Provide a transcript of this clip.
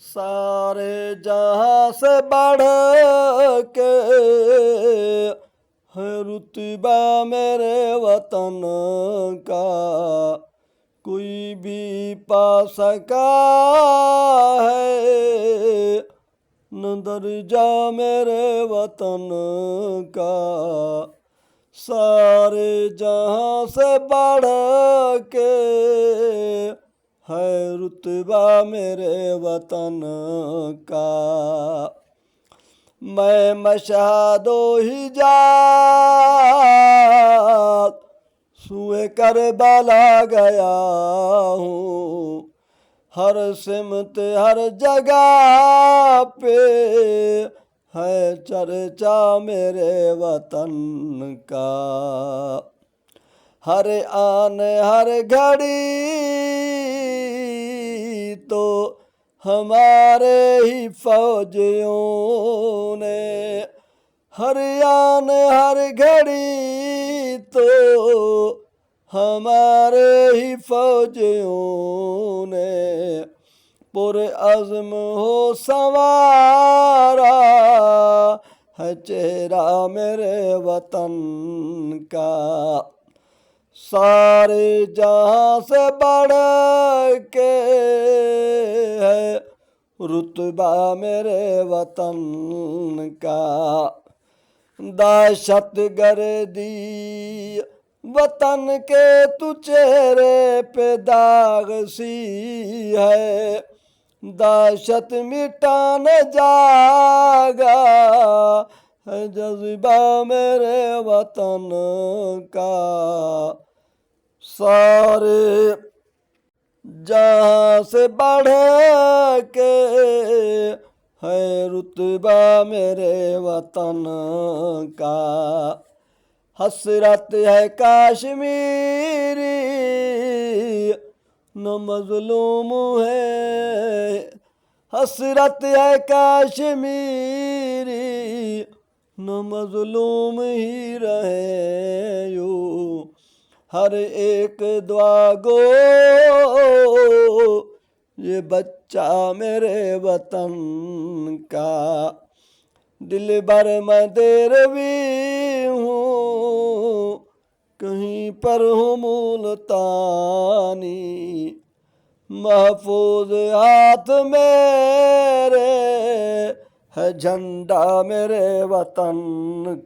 सारे जहां से बढ़ के है रुतबा मेरे वतन का, कोई भी पा सका है न दर्जा मेरे वतन का। सारे जहां से बढ़ के है रुतबा मेरे वतन का। मैं मशादो हिजात सुए करबला गया हूँ, हर सिमत हर जगह पे है चर्चा मेरे वतन का। हर आन हर घड़ी तो हमारे ही फौजियों ने, हर आन हर घड़ी तो हमारे ही फौजियों ने पुर अज़्म हो संवारा है चेहरा मेरे वतन का। सारे जहां से बढ़ के है रुतबा मेरे वतन का। दहशत गर्दी वतन के तू चेहरे पे दाग सी है, दहशत मिटान जागा है जज्बा मेरे वतन का। सारे जहां से बढ़ के है रुतबा मेरे वतन का। हसरत है काश्मीरी न मजलूम है, हसरत है काश्मीरी न मजलूम ही रहे यूं, हर एक दुआ गो ये बच्चा मेरे वतन का। दिल भर मैं देरवी हूँ, कहीं पर हूँ मुल्तानी, महफूज हाथ मेरे है झंडा मेरे वतन